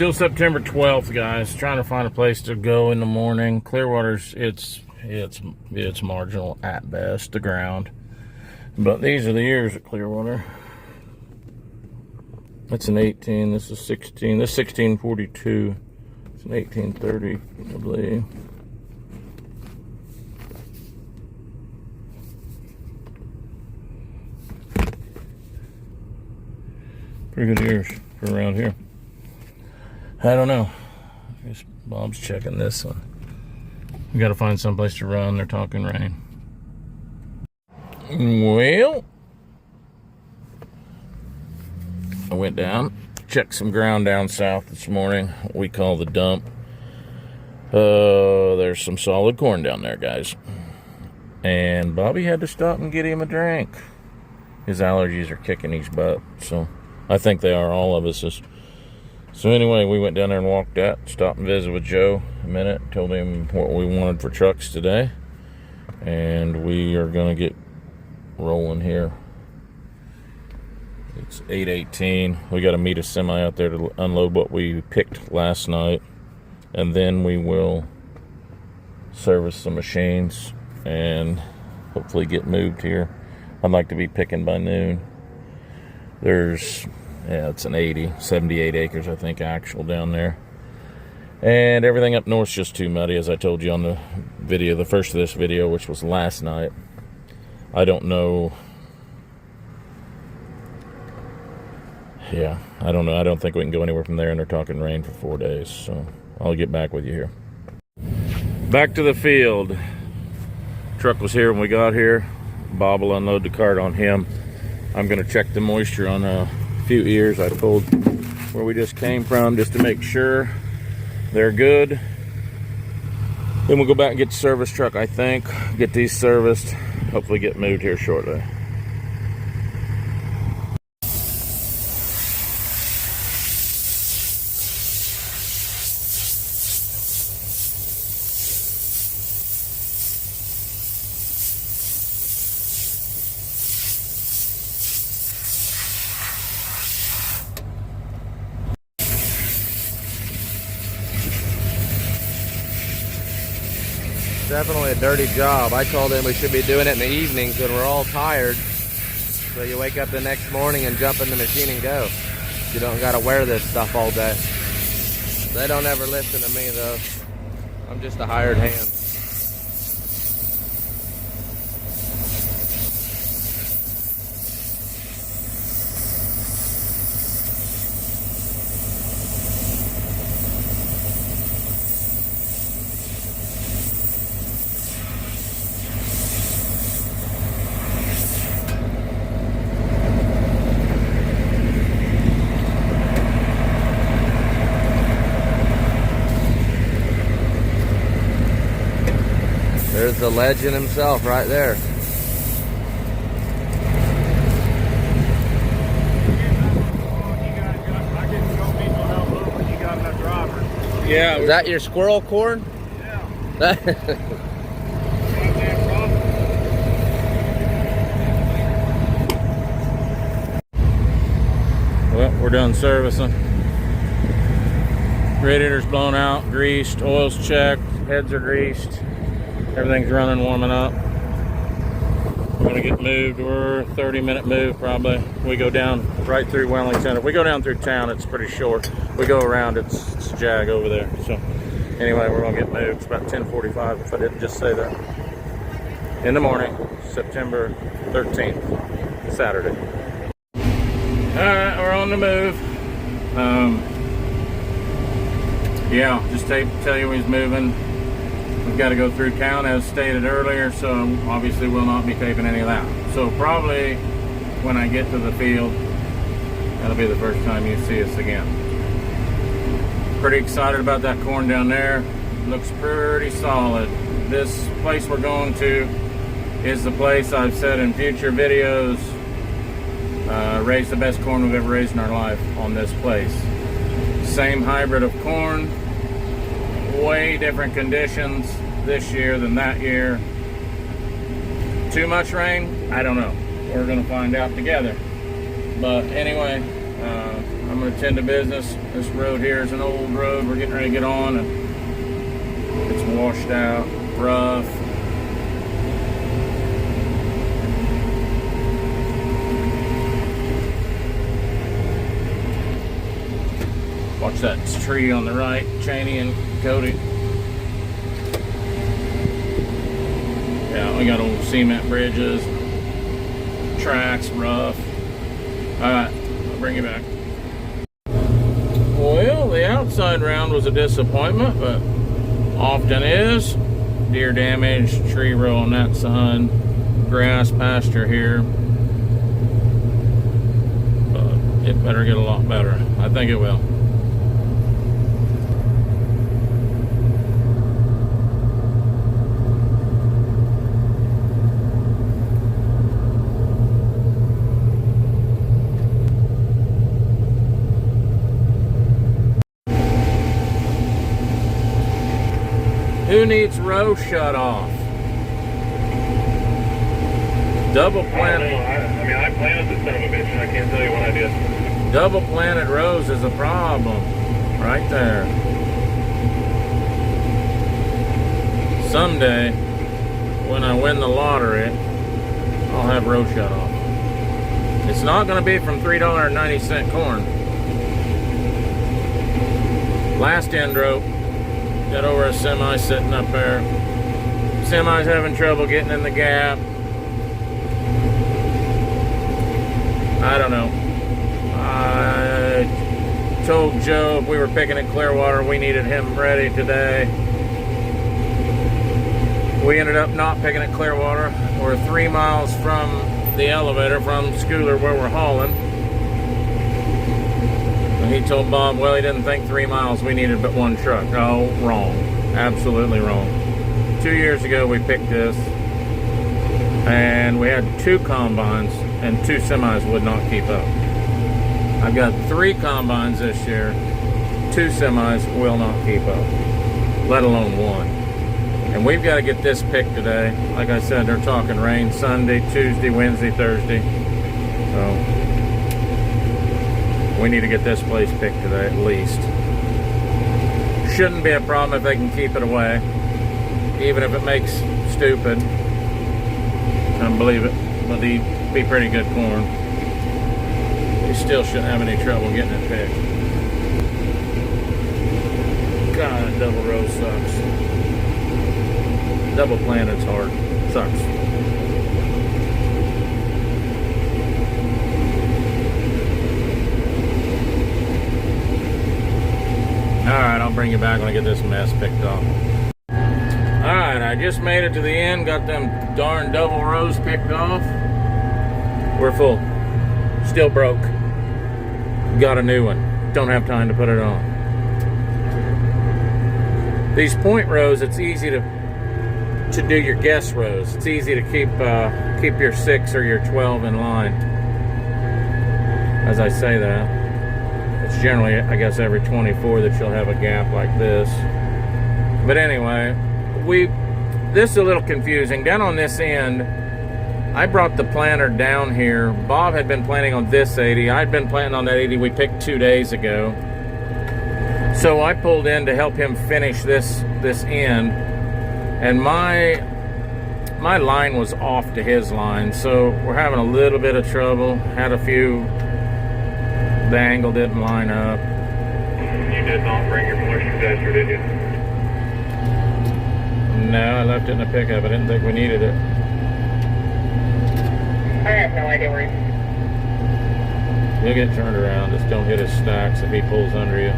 Still September 12th, guys. Trying to find a place to go in the morning. Clearwater's it's marginal at best, the ground. But these are the years at Clearwater. That's an 18. This is 16. This is 1642. It's an 1830, I believe. Pretty good years for around here. I don't know. I guess Bob's checking this one. We got to find someplace to run. They're talking rain. Well, I went down, checked some ground down south this morning. What we call the dump. There's some solid corn down there, guys. And Bobby had to stop and get him a drink. His allergies are kicking his butt, so I think they are, all of us. So anyway, we went down there and walked that, stopped and visited with Joe a minute, told him what we wanted for trucks today, and we are going to get rolling here. It's 8:18. We got to meet a semi out there to unload what we picked last night, and then we will service some machines and hopefully get moved here. I'd like to be picking by noon. There's, yeah, it's an 78 acres, I think, actual down there. And everything up north's just too muddy, as I told you on the video, the first of this video, which was last night. I don't know. Yeah, I don't know. I don't think we can go anywhere from there, and they're talking rain for 4 days. So I'll get back with you here. Back to the field. Truck was here when we got here. Bob will unload the cart on him. I'm going to check the moisture on a few ears I pulled where we just came from, just to make sure they're good. Then we'll go back and get the service truck, I think. Get these serviced. Hopefully get moved here shortly. Definitely a dirty job. I told him we should be doing it in the evenings when we're all tired, so you wake up the next morning and jump in the machine and go. You don't got to wear this stuff all day. They don't ever listen to me, though. I'm just a hired hand. There's the legend himself right there. Yeah. Is that your squirrel corn? Yeah. Well, we're done servicing. Radiator's blown out, greased, oil's checked, heads are greased. Everything's running, warming up. We're gonna get moved. We're a 30-minute move probably. We go down right through Wellington. If we go down through town, it's pretty short. We go around, it's Jag over there. So anyway, we're gonna get moved. It's about 10:45 if I didn't just say that. In the morning, September 13th, Saturday. All right, we're on the move. Yeah, just tell you he's moving. We've got to go through town as stated earlier, so obviously we'll not be taping any of that. So probably when I get to the field, that'll be the first time you see us again. Pretty excited about that corn down there. Looks pretty solid. This place we're going to is the place I've said in future videos, raise the best corn we've ever raised in our life on this place. Same hybrid of corn. Way different conditions this year than that year. Too much rain? I don't know. We're gonna find out together. But anyway, I'm I'm going to tend to business. This road here is an old road we're getting ready to get on, and it's washed out, rough. Watch that tree on the right, Cheney and Cody. Yeah, we got old cement bridges, tracks, rough. Alright, I'll bring you back. Well, the outside round was a disappointment, but often is. Deer damage, tree row on that side, grass pasture here. But it better get a lot better. I think it will. Who needs row shut off? Double planted. I mean, I planted the son of a bitch, and I can't tell you what I did. Double planted rows is a problem. Right there. Someday, when I win the lottery, I'll have row shut off. It's not going to be from $3.90 corn. Last end row. Got over a semi sitting up there. Semi's having trouble getting in the gap. I don't know. I told Joe if we were picking at Clearwater, we needed him ready today. We ended up not picking at Clearwater. We're 3 miles from the elevator from Schooler where we're hauling. He told Bob, well, he didn't think 3 miles we needed but one truck. Oh, wrong. Absolutely wrong. 2 years ago we picked this, and we had 2 combines, and 2 semis would not keep up. I've got 3 combines this year. 2 semis will not keep up, let alone 1. And we've got to get this picked today. Like I said, they're talking rain Sunday, Tuesday, Wednesday, Thursday. So we need to get this place picked today at least. Shouldn't be a problem if they can keep it away. Even if it makes stupid. I don't believe it. But it'd be pretty good corn. You still shouldn't have any trouble getting it picked. God, that double row sucks. Double planted's hard. Sucks. Alright, I'll bring you back when I get this mess picked off. Alright, I just made it to the end, got them darn double rows picked off. We're full. Still broke. Got a new one. Don't have time to put it on. These point rows, it's easy to do your guess rows. It's easy to keep your 6 or your 12 in line. As I say that. It's generally, I guess, every 24 that you'll have a gap like this. But anyway, this is a little confusing. Down on this end, I brought the planter down here. Bob had been planting on this 80. I'd been planting on that 80 we picked 2 days ago. So I pulled in to help him finish this end. And my line was off to his line. So we're having a little bit of trouble. Had a few... The angle didn't line up. You did not bring your moisture tester, did you? No, I left it in the pickup. I didn't think we needed it. I have no idea where You'll get turned around. Just don't hit his stacks if he pulls under you.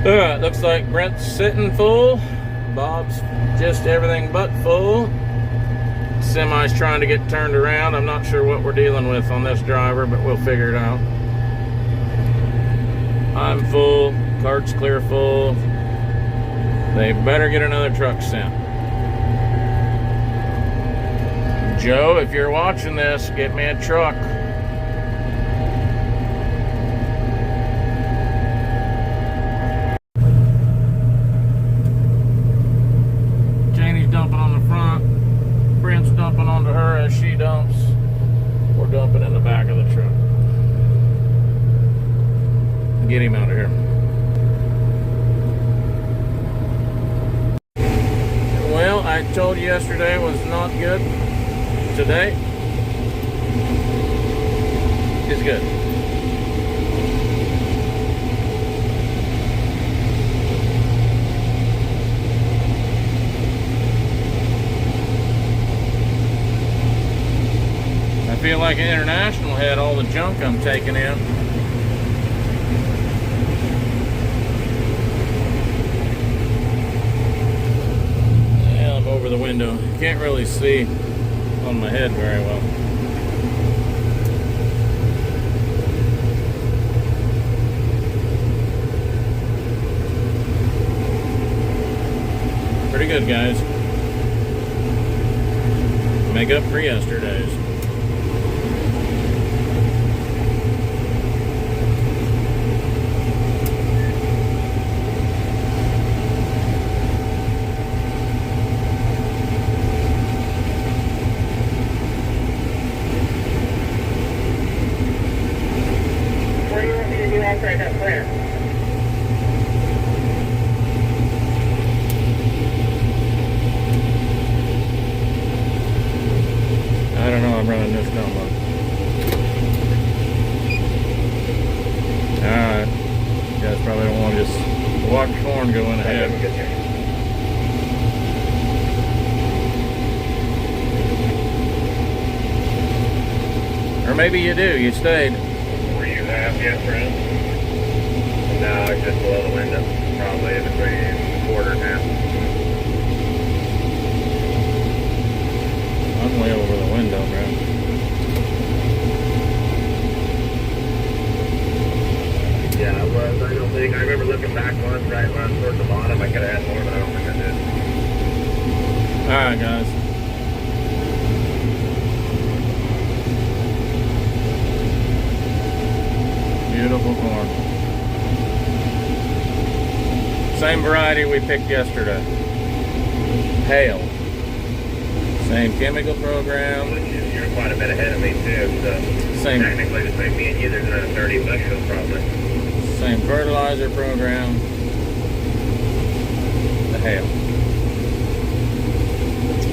Alright, looks like Brent's sitting full. Bob's just everything but full. Semi's trying to get turned around. I'm not sure what we're dealing with on this driver, but we'll figure it out. I'm full. Cart's clear full. They better get another truck sent. Joe, if you're watching this, get me a truck. Janie's dumping on the front. Brent's dumping onto her as she dumps. We're dumping in the back of get him out of here. Well, I told you yesterday was not good. Today is good. I feel like an international had all the junk I'm taking in. Yeah, I'm over the window. Can't really see on my head very well. Pretty good, guys. Make up for yesterday's. What do you want me to do after I got clear? I don't know, I'm running this combo. Alright. You guys probably don't want to just watch corn going ahead. Or maybe you do, you stayed. Were you half yet, friend? No, just below the window. Probably between quarter and half. I'm way over the window, bro. Yeah, I was. I don't think. I remember looking back once, right when I was towards the bottom. I could have had more, but I don't think I did. Alright, guys. Beautiful corn. Same variety we picked yesterday. Hail. Same chemical program. You're quite a bit ahead of me, too. So Same. technically, between me and you, there's another 30 bushels probably. Same fertilizer program. The hail.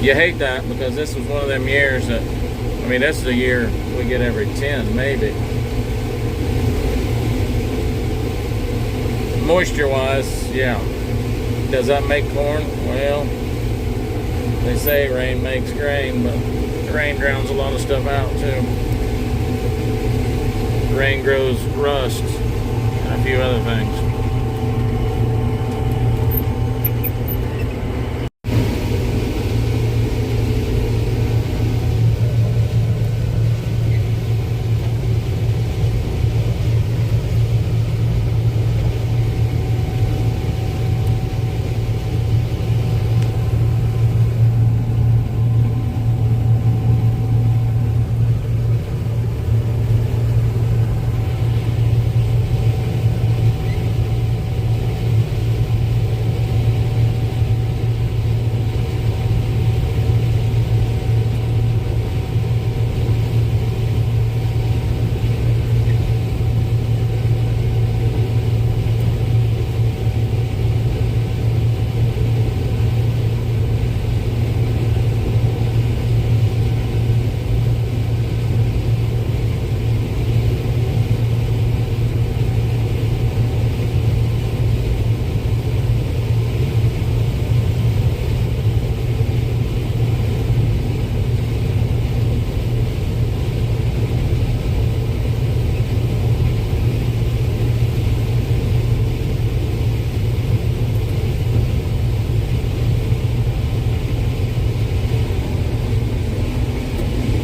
You hate that because this was one of them years that, I mean, this is a year we get every 10, maybe. Moisture-wise, yeah. Does that make corn? Well, they say rain makes grain, but rain drowns a lot of stuff out too. Rain grows rust and a few other things.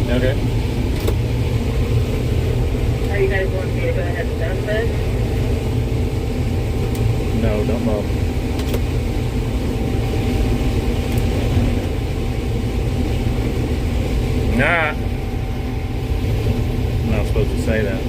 Okay. Are you guys wanting me to go ahead and dump this? No, don't mow. Nah. I'm not supposed to say that.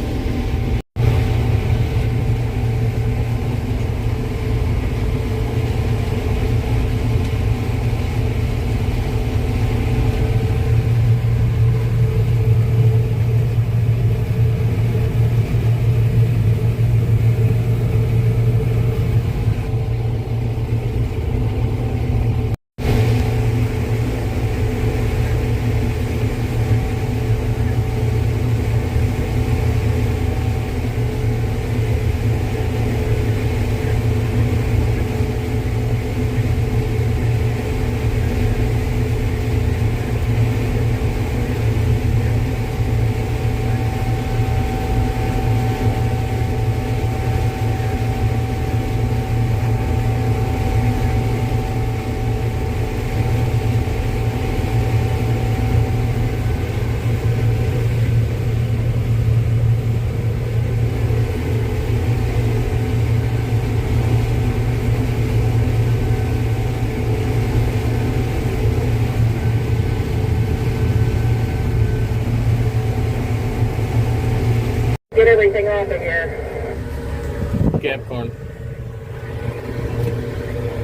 swamping here. Capricorn.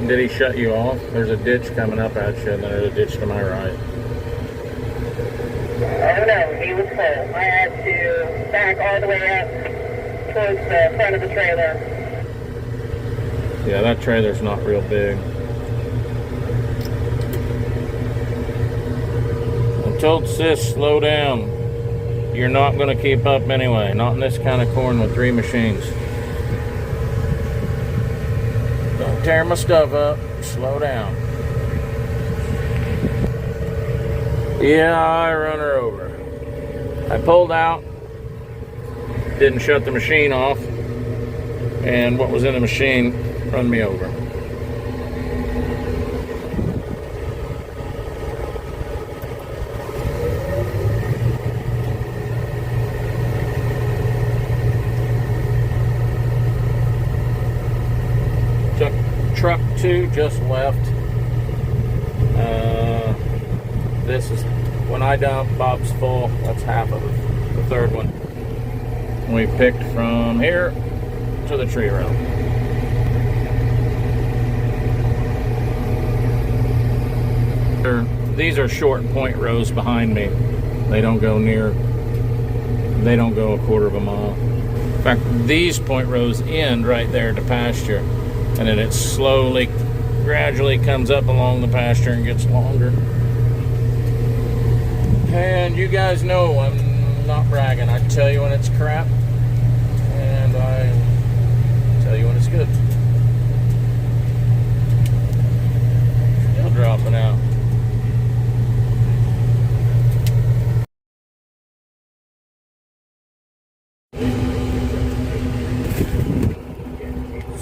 Did he shut you off? There's a ditch coming up at you, and then there's a ditch to my right. Oh no, he was full. I had to back all the way up towards the front of the trailer. Yeah, that trailer's not real big. I told Sis, slow down. You're not going to keep up anyway. Not in this kind of corn with 3 machines. Don't tear my stuff up. Slow down. Yeah, I run her over. I pulled out. Didn't shut the machine off. And what was in the machine run me over. Truck 2 just left. This is when I dump, Bob's full. That's half of it. The third one. We picked from here to the tree row. These are short point rows behind me. They don't go a quarter of a mile. In fact, these point rows end right there to pasture. And then it slowly, gradually comes up along the pasture and gets longer. And you guys know I'm not bragging. I tell you when it's crap, and I tell you when it's good. Still dropping out.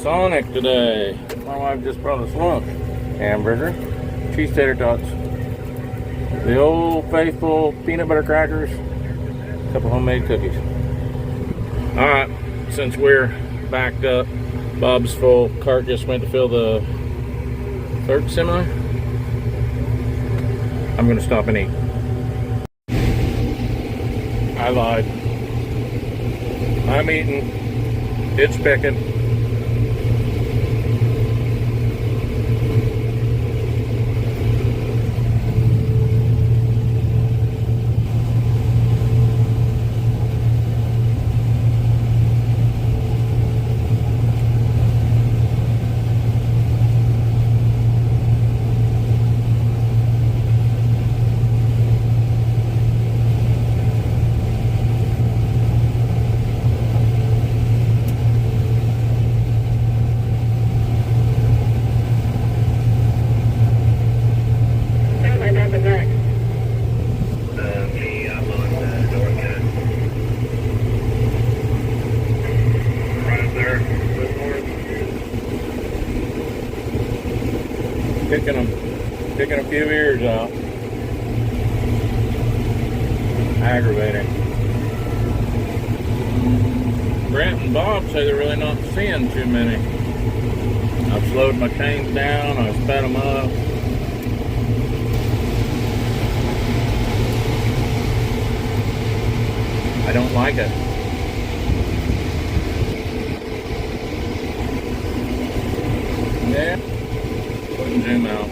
Sonic today. My wife just brought us lunch. Hamburger, cheese tater tots, the old faithful peanut butter crackers, a couple homemade cookies. Alright, since we're backed up, Bob's full, cart just went to fill the third semi. I'm gonna stop and eat. I lied. I'm eating. It's picking. Picking a few ears out. Aggravating. Brent and Bob say they're really not seeing too many. I've slowed my chains down, I've sped them up. I don't like it. Yeah. Wouldn't zoom out.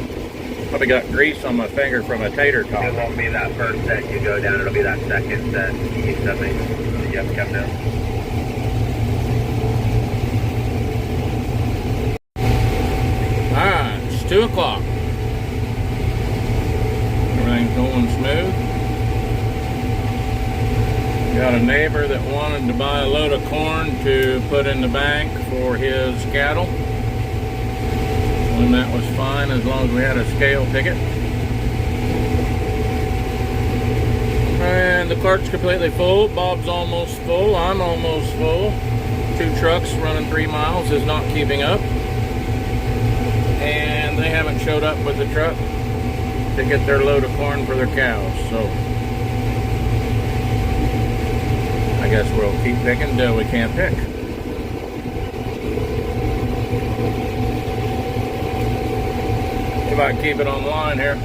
Probably got grease on my finger from a tater tot. It won't be that first set you go down, it'll be that second set you keep stepping. You have to come down. Alright, it's 2 o'clock. Everything's going smooth. Got a neighbor that wanted to buy a load of corn to put in the bank for his cattle. And that was fine as long as we had a scale ticket. And the cart's completely full. Bob's almost full. I'm almost full. 2 trucks running 3 miles is not keeping up. And they haven't showed up with the truck to get their load of corn for their cows. So I guess we'll keep picking till we can't pick. I can keep it on the line here.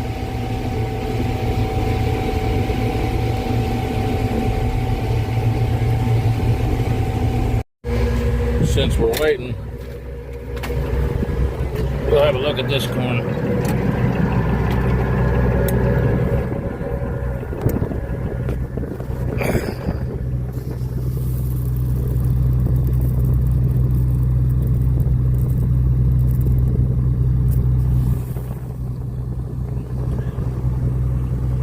since we're waiting, we'll have a look at this corn.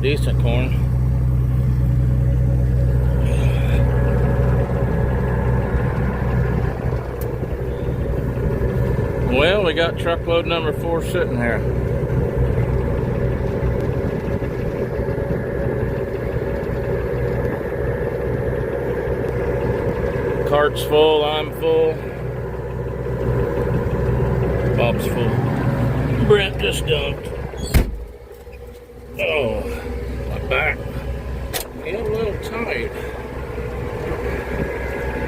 Decent corn. Well, we got truckload number 4 sitting here. Cart's full, I'm full. Bob's full. Brent just dumped. Oh, my back. Get a little tight.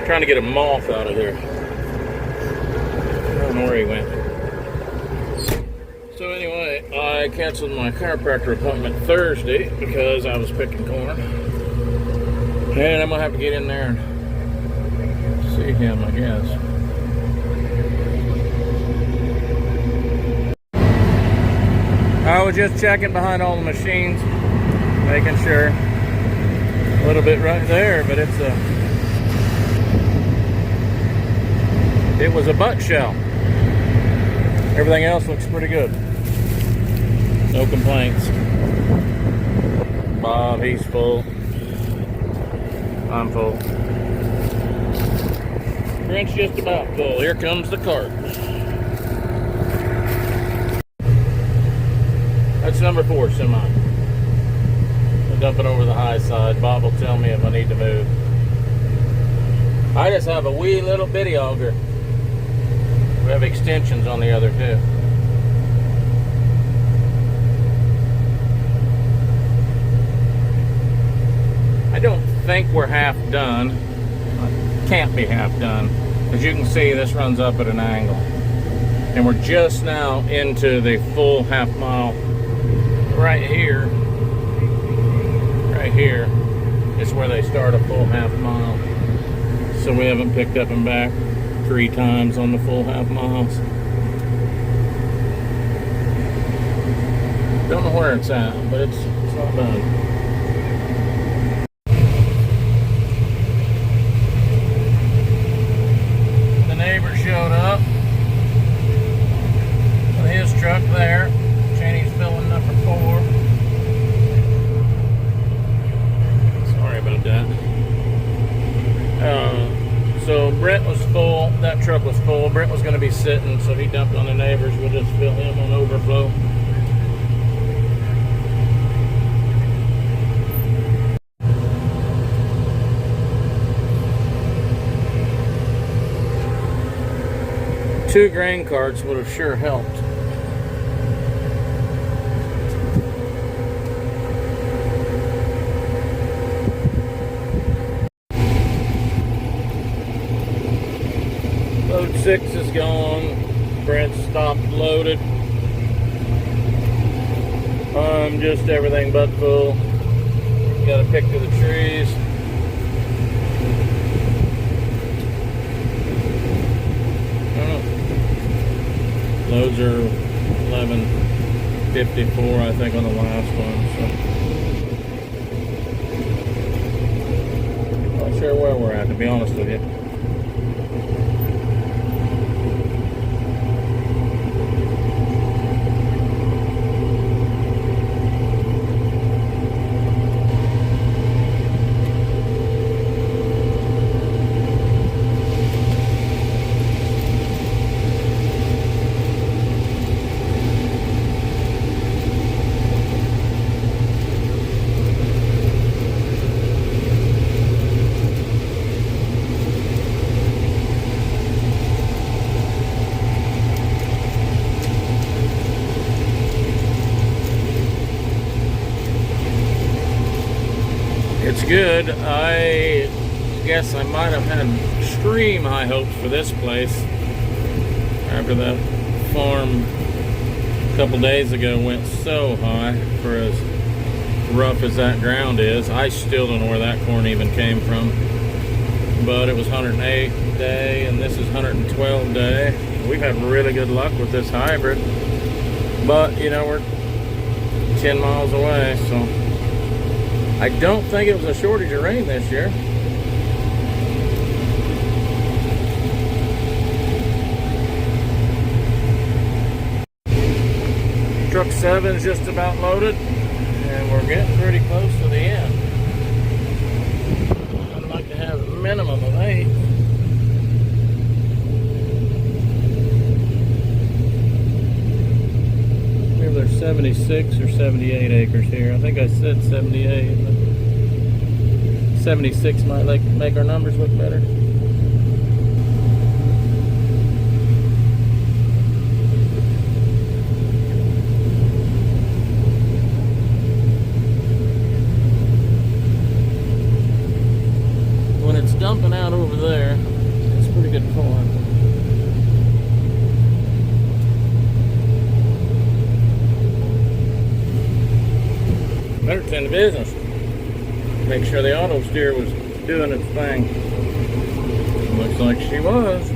Trying to get a moth out of here. I don't know where he went. So anyway, I canceled my chiropractor appointment Thursday because I was picking corn. And I'm gonna have to get in there and see him, I guess. I was just checking behind all the machines, making sure. A little bit right there, but it was a butt shell. Everything else looks pretty good. No complaints. Bob, he's full. I'm full. Brent's just about full. Here comes the cart. That's number 4 semi. I'll dump it over the high side. Bob will tell me if I need to move. I just have a wee little bitty auger. We have extensions on the other too. I don't think we're half done. Can't be half done. As you can see, this runs up at an angle. And we're just now into the full half mile. Right here is where they start a full half mile. So we haven't picked up and back 3 times on the full half miles. Don't know where it's at, but it's not done. The neighbor showed up with his truck there. Cheney's filling number 4. Sorry about that. So Brent was full. That truck was full. Brent was going to be sitting, so he dumped on the neighbors. We'll just fill him on overflow. Two grain carts would have sure helped. Load 6 is gone. Brent stopped loaded. Just everything but full. Got to pick to the trees. Loads are 11:54, I think, on the last one. So, not sure where we're at, to be honest with you. It's good. I guess I might have had extreme high hopes for this place after that farm a couple days ago went so high for as rough as that ground is. I still don't know where that corn even came from. but it was 108 day, and this is 112 day. We've had really good luck with this hybrid, but you know, we're 10 miles away, so I don't think it was a shortage of rain this year. Truck 7's just about loaded, and we're getting pretty close to the end. I'd like to have a minimum of 8. Maybe there's 76 or 78 acres here. I think I said 78, but 76 might make our numbers look better. Dumping out over there, it's pretty good corn. Better tend to business. Make sure the auto steer was doing its thing. Looks like she was.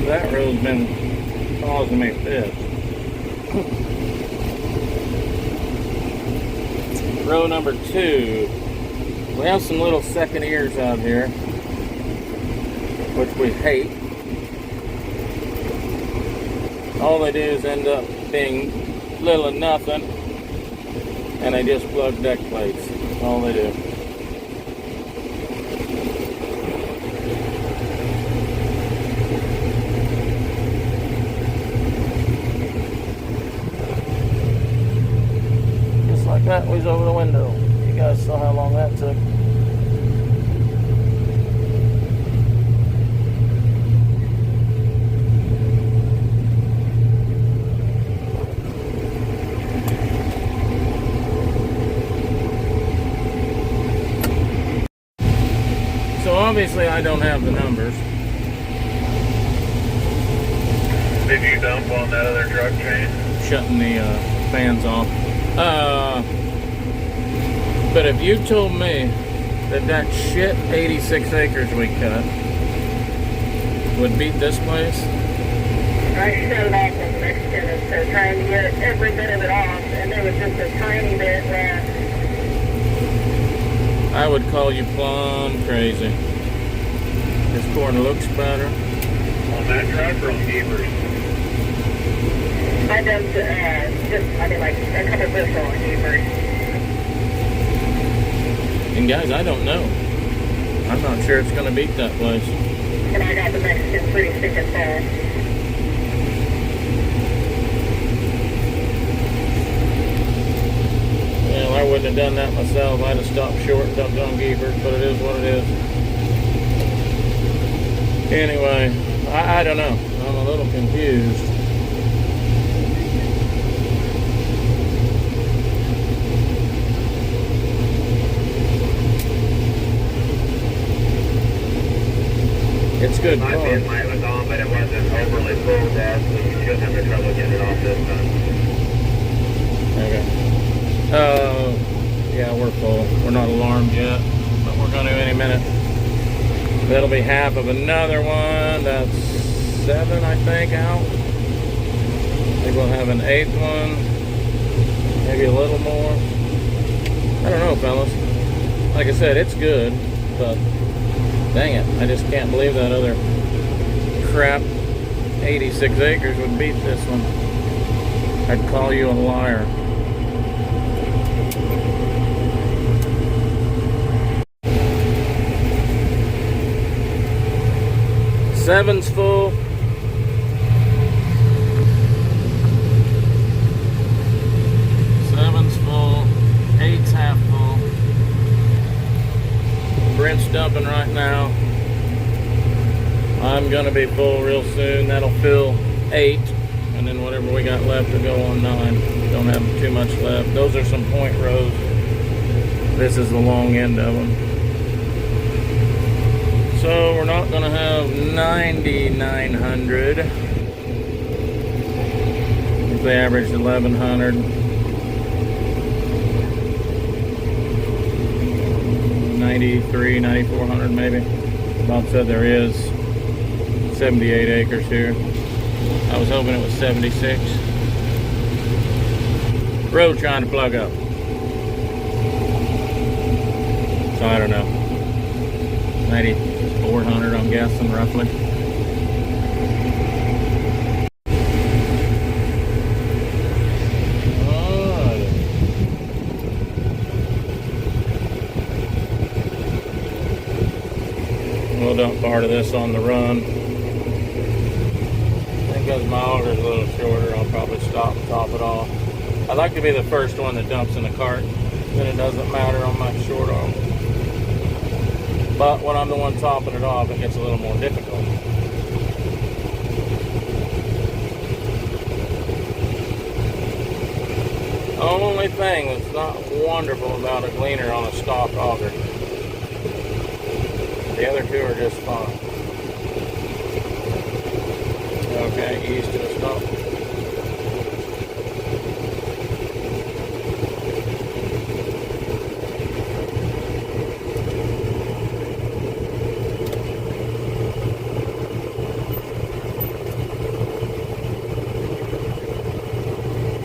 That road's been causing me fits. Row number 2. We have some little second ears out here, which we hate. All they do is end up being little or nothing, and they just plug deck plates. All they do. That was over the window. You guys saw how long that took. So obviously I don't have the numbers. Did you dump on that other truck chain? Shutting the fans off. But if you told me that shit 86 acres we cut would beat this place, I shut it off on the Mexican instead of trying to get every bit of it off, and there was just a tiny bit left. I would call you plumb crazy. This corn looks better. On that truck or on Beavers? I dumped like a couple bushel on Beavers. And guys, I don't know. I'm not sure it's going to beat that place. And I got the Mexican pretty thick and fast. Well, I wouldn't have done that myself. I'd have stopped short and dumped on Geevers, but it is what it is. Anyway, I don't know. I'm a little confused. It's good My pin corn. light was on, but it wasn't overly full, Dad, so you shouldn't have any trouble getting it off this time. Okay. Yeah, we're full. We're not alarmed yet, but we're going to any minute. That'll be half of another one. That's 7, I think, out. I think we'll have an 8th one. Maybe a little more. I don't know, fellas. Like I said, it's good, but dang it, I just can't believe that other crap 86 acres would beat this one. I'd call you a liar. Seven's full. Seven's full. 8's half full. Brent's dumping right now. I'm gonna be full real soon. That'll fill 8, and then whatever we got left will go on 9. Don't have too much left. Those are some point rows. This is the long end of them. 9,900. If they averaged 1,100. 93, 9,400 maybe. Bob said there is 78 acres here. I was hoping it was 76. Road trying to plug up. So I don't know. 9,400 I'm guessing roughly. We'll dump part of this on the run. I think because my auger's a little shorter, I'll probably stop and top it off. I'd like to be the first one that dumps in the cart, then it doesn't matter on my short arm. But when I'm the one topping it off, it gets a little more difficult. The only thing that's not wonderful about a gleaner on a stock auger. The other two are just fine. Okay, ease to a stop.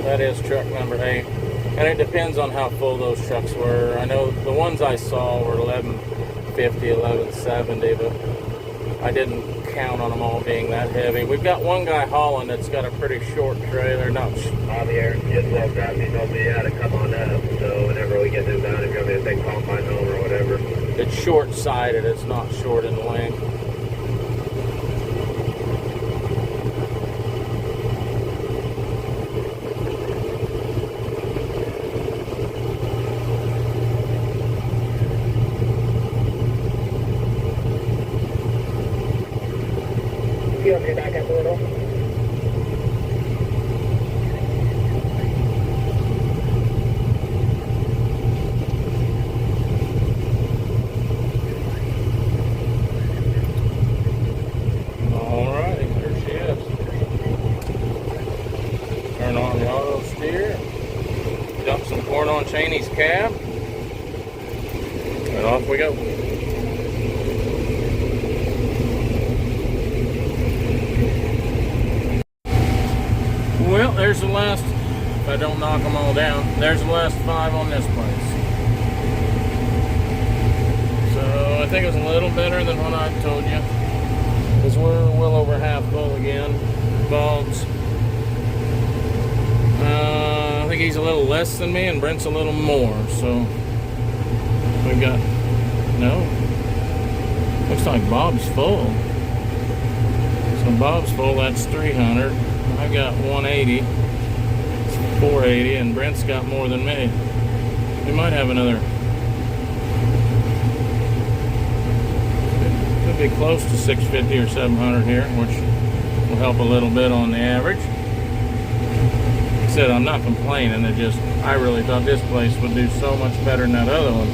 That is truck number 8. And it depends on how full those trucks were. I know the ones I saw were 1150, 1170, but I didn't count on them all being that heavy. We've got one guy hauling that's got a pretty short trailer. Javier just walked out and he told me he had to come on up. So whenever we get this done, if you want me to take combine home or whatever. It's short-sided. It's not short in length. You want me to back up a little? Alrighty, there she is. Turn on the auto steer. Dump some corn on Cheney's cab. And off we go. Well, there's the last, if I don't knock them all down, there's the last 5 on this place. So I think it was a little better than what I told you. Because we're well over half full again. Bob's, I think he's a little less than me and Brent's a little more. So we've got, no, looks like Bob's full. So Bob's full, that's 300. I got 180, 480, and Brent's got more than me. We might have another. Could be close to 650 or 700 here, which will help a little bit on the average. Like I said, I'm not complaining. It just, I really thought this place would do so much better than that other one.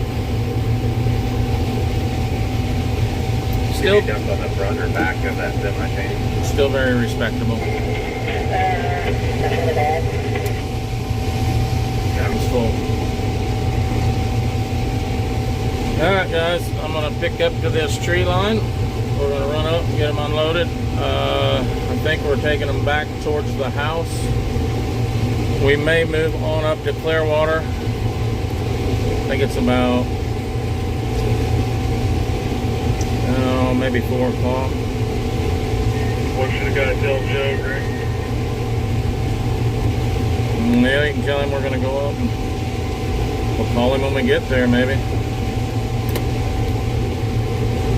Still dumped on the front or back of that semi-chain. Still very respectable. It's full. Alright guys, I'm going to pick up to this tree line. We're going to run up and get them unloaded. I think we're taking them back towards the house. We may move on up to Clearwater. I think it's about, maybe 4 o'clock. What should a guy tell Joe, Greg? Yeah, you can tell him we're going to go up and we'll call him when we get there, maybe.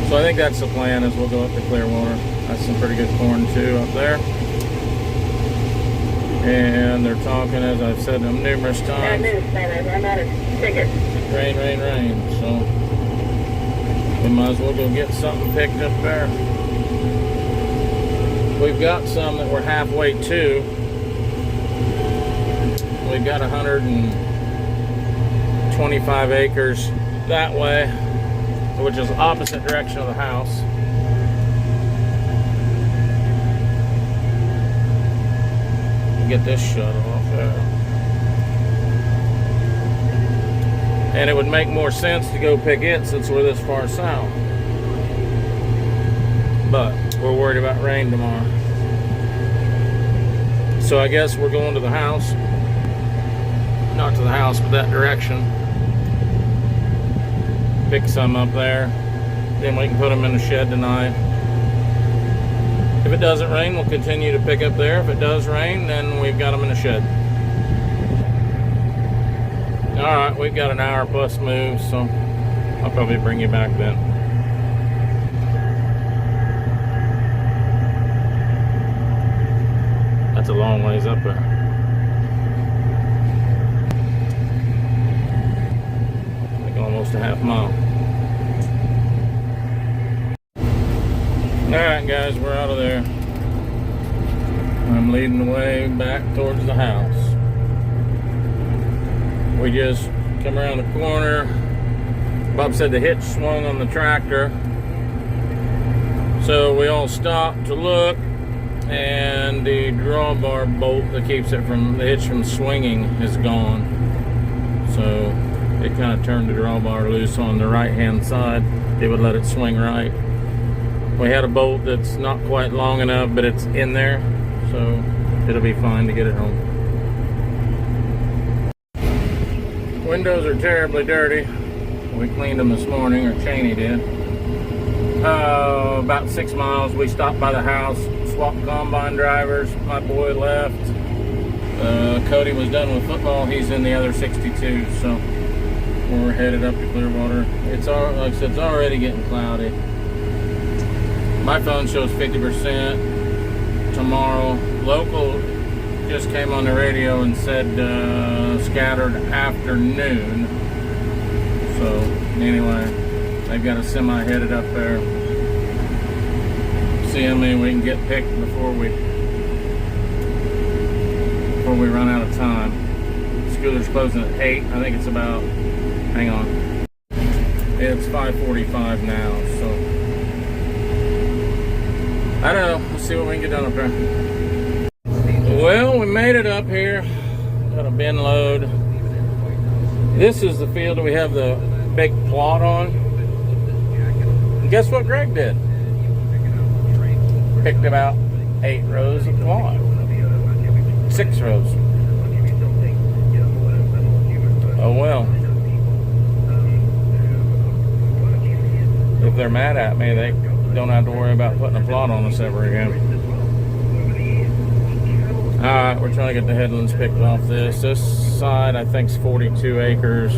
So I think that's the plan, is we'll go up to Clearwater. That's some pretty good corn too up there. And they're talking, as I've said to them numerous times. I'm out of tickets. Rain, rain, rain. So we might as well go get something picked up there. We've got some that we're halfway to. We've got 125 acres that way, which is opposite direction of the house. get this shut off. And it would make more sense to go pick it since we're this far south. But we're worried about rain tomorrow. So I guess we're going to the house. Not to the house, but that direction. Pick some up there. Then we can put them in the shed tonight. If it doesn't rain, we'll continue to pick up there. If it does rain, then we've got them in the shed. Alright, we've got an hour plus move, so I'll probably bring you back then. That's a long ways up there. Like almost a half mile. Alright guys, we're out of there. I'm leading the way back towards the house. We just come around the corner. Bob said the hitch swung on the tractor. So we all stopped to look, and the drawbar bolt that keeps it from the hitch from swinging is gone. So it kind of turned the drawbar loose on the right hand side. It would let it swing right. We had a bolt that's not quite long enough, but it's in there, so it'll be fine to get it home. Windows are terribly dirty. We cleaned them this morning, or Cheney did. About 6 miles. We stopped by the house, swapped combine drivers. My boy left. Cody was done with football. He's in the other 62, so we're headed up to Clearwater. It's like I said, it's already getting cloudy. My phone shows 50% tomorrow. Local just came on the radio and said scattered afternoon. So anyway, they've got a semi headed up there. See how many we can get picked before we run out of time. Schooler's closing at 8. I think it's about, hang on, it's 5:45 now, so I don't know. Let's see what we can get done up there. Well, we made it up here. Got a bin load. This is the field that we have the big plot on. And guess what Greg did? Picked about 8 rows of plot. 6 rows. Oh well. If they're mad at me, they don't have to worry about putting a plot on us ever again. Alright, we're trying to get the headlands picked off this. This side I think is 42 acres,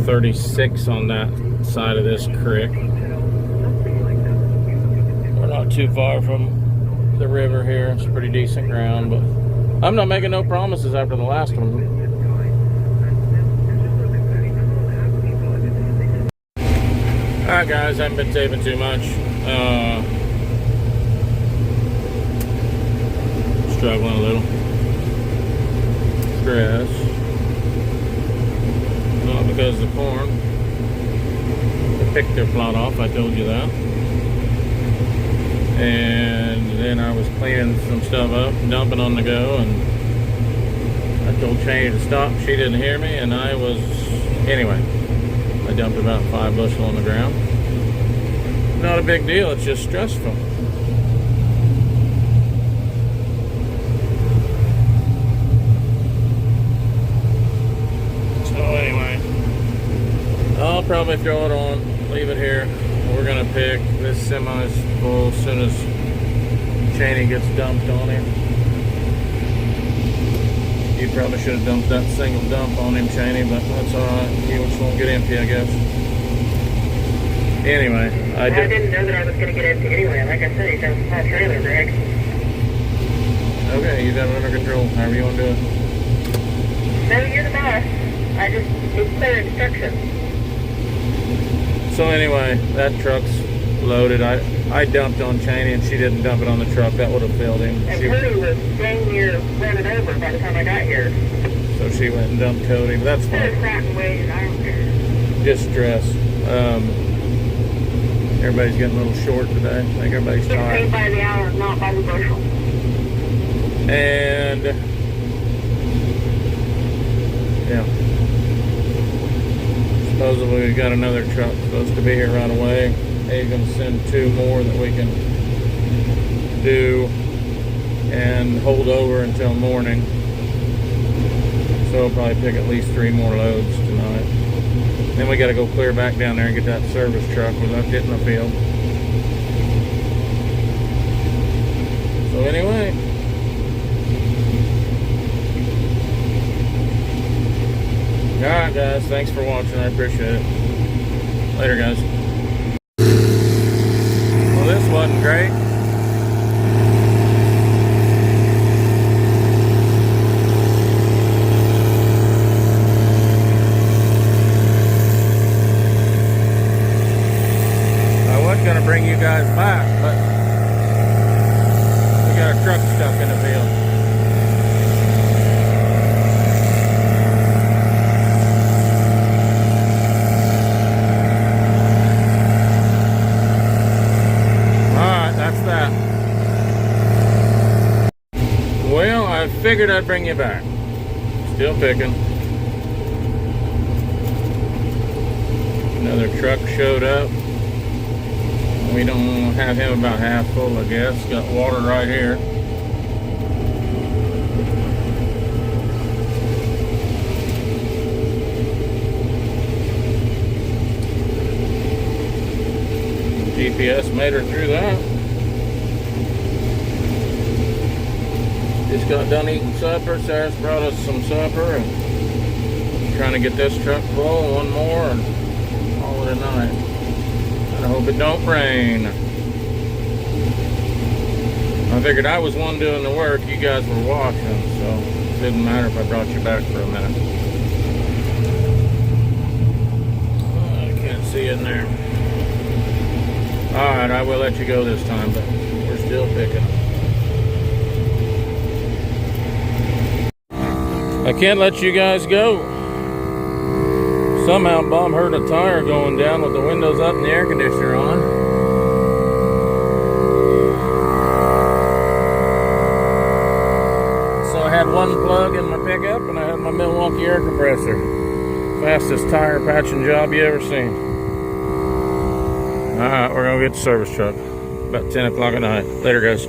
36 on that side of this creek. We're not too far from the river here. It's pretty decent ground, but I'm not making no promises after the last one. Alright guys, I haven't been taping too much. Struggling a little. Stress. Not because of the corn. They picked their plot off, I told you that. And then I was cleaning some stuff up, dumping on the go, and I told Cheney to stop. She didn't hear me, and anyway, I dumped about 5 bushel on the ground. Not a big deal, it's just stressful. I'll probably throw it on, leave it here. We're gonna pick. This semi's full as soon as Cheney gets dumped on him. You probably should have dumped that single dump on him, Cheney, but that's alright. You just won't get empty, I guess. Anyway, I didn't know that I was gonna get empty anyway. Like I said, he's got a small trailer, Greg. Okay, you got it under control, however you want to do it. No, you're the boss. It's clear instructions. So anyway, that truck's loaded. I dumped on Cheney and she didn't dump it on the truck. That would have filled him. And Cody was dang near running over by the time I got here. So she went and dumped Cody, but that's fine. I don't care. Just stress. Everybody's getting a little short today. I think everybody's tired. Paid by the hour, not by the bushel. And Yeah. Supposedly we got another truck supposed to be here right away. He's gonna send 2 more that we can do and hold over until morning. So we'll probably pick at least 3 more loads tonight. Then we gotta go clear back down there and get that service truck without hitting the field. So anyway, alright guys, thanks for watching, I appreciate it. Later guys. Well, this wasn't great. I was gonna bring you guys back, but we got a truck stuck in the field. Well, I figured I'd bring you back. Still picking. Another truck showed up. We don't have him about half full, I guess. Got water right here. GPS made her through that. Just got done eating supper. Sarah's brought us some supper and trying to get this truck full, 1 more, and call it a night. And I hope it don't rain. I figured I was one doing the work, you guys were watching, so it didn't matter if I brought you back for a minute. I can't see in there. Alright, I will let you go this time, but we're still picking. I can't let you guys go. Somehow Bob heard a tire going down with the windows up and the air conditioner on. So I had 1 plug in my pickup and I had my Milwaukee air compressor. Fastest tire patching job you ever seen. Alright, we're gonna get the service truck. About 10 o'clock at night. Later guys.